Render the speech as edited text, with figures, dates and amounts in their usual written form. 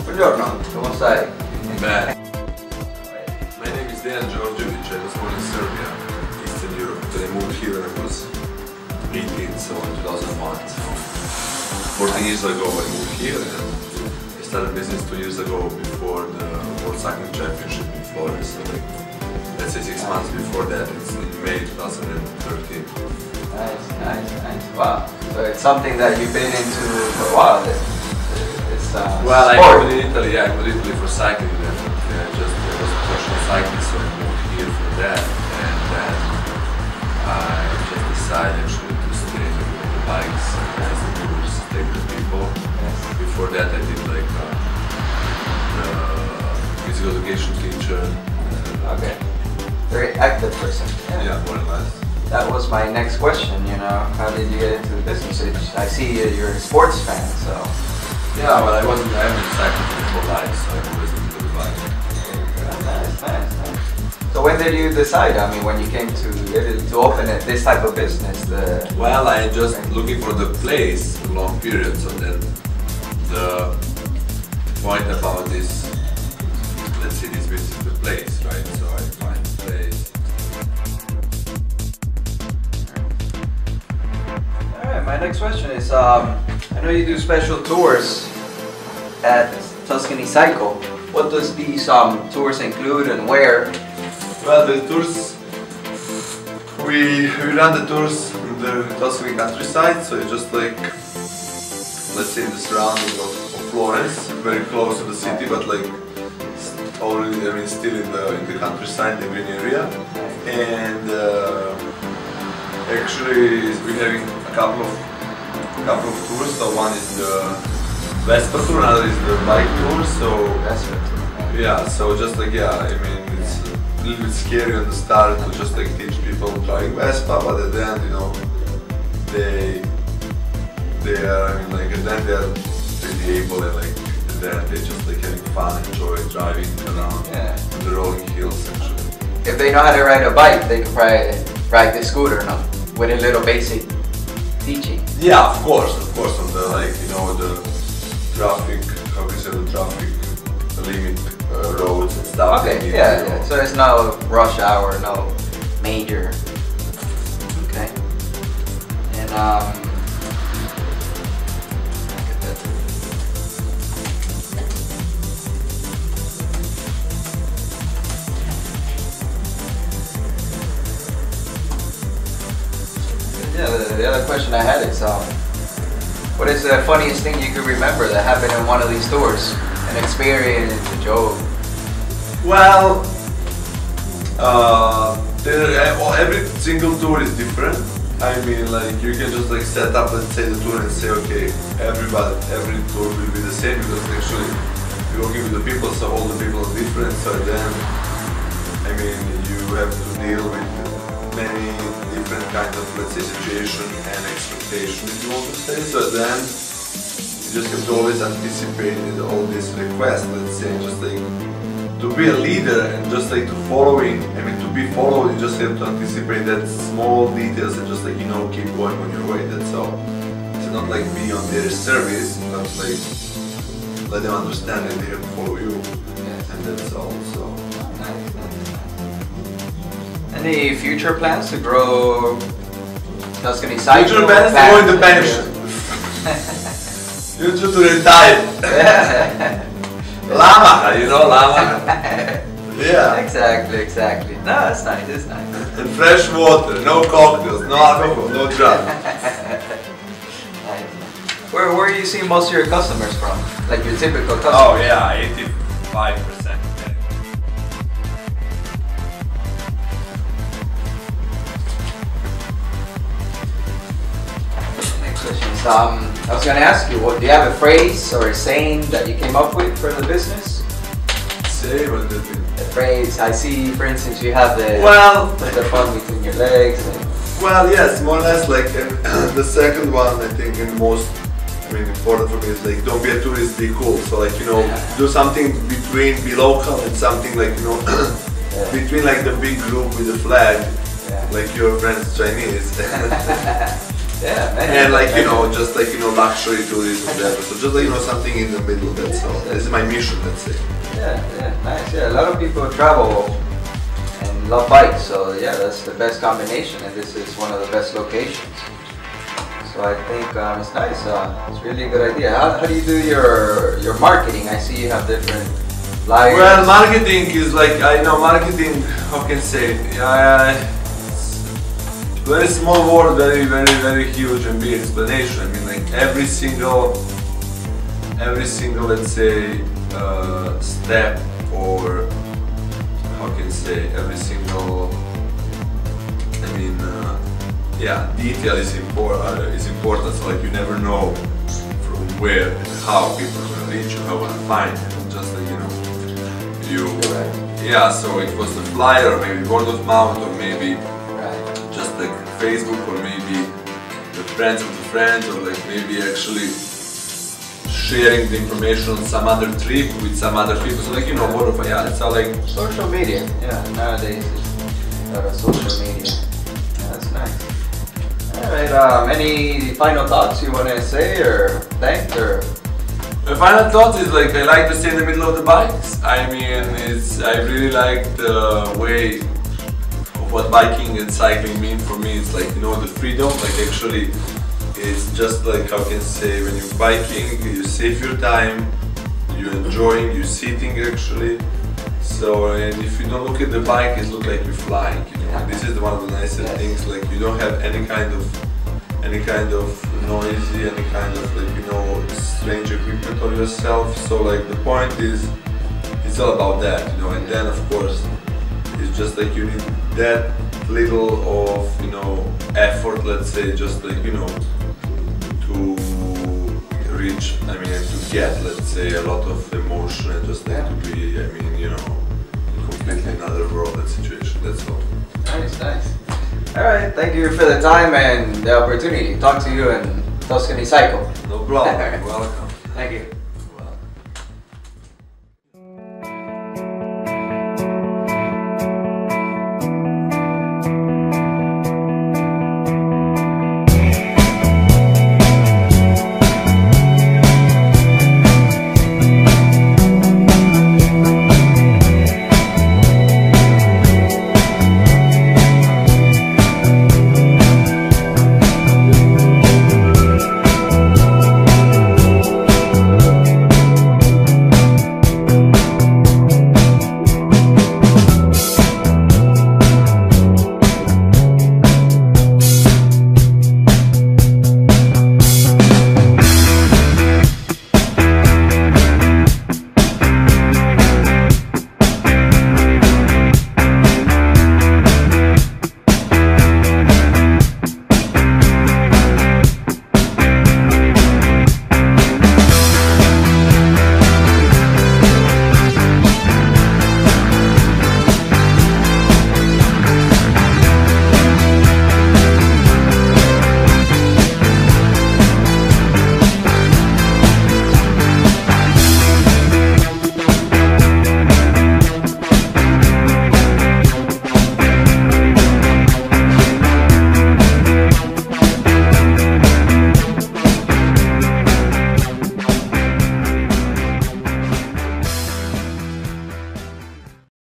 Buongiorno, come stai? Beh, my name is Dejan Đorđević. I was born in Serbia, Eastern Europe. But I moved here when I was 18, so in 2001. So 14 years ago I moved here, and I started business 2 years ago before the World Cycling Championship in Florence. So like, let's say 6 months before that, it's in May 2013. Nice. Wow. So it's something that you've been into for a while then. Well, I sport. moved in Italy. I moved in Italy for cycling. Then I was professional cyclist, so I moved here for that. And then I just decided actually to stay with the bikes as the tours, take the people. Yes. Before that, I did like the physical education teacher. Okay. Very active person. Yeah, more or less. That was my next question. You know, how did you get into the business? I see you're a sports fan, so. Yeah, but I haven't cycled my whole life, so I've always been to the bike. Nice. So when did you decide? I mean, when you came to Italy to open this type of business? Well, I just looking for the place for a long period, so then the point about this, let's say this business is the place, right? So I find the place. Alright, my next question is, I know you do special tours at Tuscany Cycle. What does these tours include and where? Well, the tours, we run the tours in the Tuscany countryside, so it's just like, let's say in the surrounding of Florence, very close to the city, but like already, I mean, still in the countryside, the green area. And actually, we're having a couple of tours. So one is the Vespa tour, another is the bike tour. So yeah, so just like I mean, it's a little bit scary on the start to just like teach people driving Vespa, but at the end, you know, they are, I mean, like at the end they are really able, and like at the end they just like having fun, enjoy driving around the rolling hills actually. If they know how to ride a bike, they can probably ride the scooter, no? With a little basic teaching. Yeah, of course, on the, like, you know, the traffic, how we say, the traffic limit roads and stuff. Okay, yeah. So there's no rush hour, no major. Okay. And the other question I had is, what is the funniest thing you could remember that happened in one of these tours? An experience, a joke? Well, every single tour is different. I mean, like, you can just like set up, let's say, the tour and say, okay, every tour will be the same, because actually you're working with the people, so all the people are different. So then, I mean, you have to deal with many different kinds of, let's say, situation and expectation, if you want to say. So then you just have to always anticipate all these requests, let's say, just like to be a leader and just like to following, I mean, to be followed, you just have to anticipate that small details and just like, you know, keep going on your way, that's all. It's not like be on their service, but like let them understand that they have to follow you, and that's all. So. Any future plans to grow Tuscany Cycle? Future plans to go into pension. Future to retire. Lama, you know, lama. Yeah. Exactly. No, it's nice. And fresh water, no cocktails, no alcohol, no drugs. Where are you seeing most of your customers from? Like your typical customers? Oh yeah, 85%. I was going to ask you, do you have a phrase or a saying that you came up with for the business? Say what did you? A phrase. I see, for instance, you have the fun between your legs. Well, yes, more or less like the second one, I think, and most mean, important for me is like, don't be a tourist, be cool. So like, you know, do something between, be local and something like, you know, between like the big group with the flag, like your friends Chinese. And like, you know, just like, you know, luxury tourism, whatever. So just like, you know, something in the middle, that's all. This is my mission, let's say. Nice, a lot of people travel and love bikes, so yeah, that's the best combination, and this is one of the best locations. So I think it's nice, it's really a good idea. How do you do your marketing? I see you have different flyers. Well, marketing is like, I know marketing, how can I say, very small word, very huge and big explanation. I mean, like every single, let's say, step, or how can I say, every single, I mean, detail is important. So like you never know from where and how people are gonna reach you, how to find it. Just like, you know, so it was the flyer, or maybe word of mouth, or maybe just like Facebook, or maybe the friends of the friends, or like maybe actually sharing the information on some other trip with some other people. So like, you know, word of, it's all like social media. Nowadays it's a lot of social media. That's nice. Alright, any final thoughts you want to say or thank, or? My final thought is like, I like to stay in the middle of the bikes. I mean, I really like the way of what biking and cycling mean for me. It's like, you know, the freedom, like actually it's just like, how can I say, when you're biking, you save your time, you're enjoying, you're sitting actually. So, and if you don't look at the bike, it looks like you're flying, you know. And this is one of the nicest things, like you don't have any kind of noisy, any kind of like, you know, strange equipment on yourself. So like the point is, it's all about that, you know. And then of course, it's just like you need that little of, you know, effort, let's say, just like, you know, to reach, I mean, to get, let's say, a lot of emotion, and just like to be, I mean, you know, completely another world and situation. That's all. Nice. Alright, thank you for the time and the opportunity to talk to you in Tuscany Cycle. No problem. Welcome. Thank you.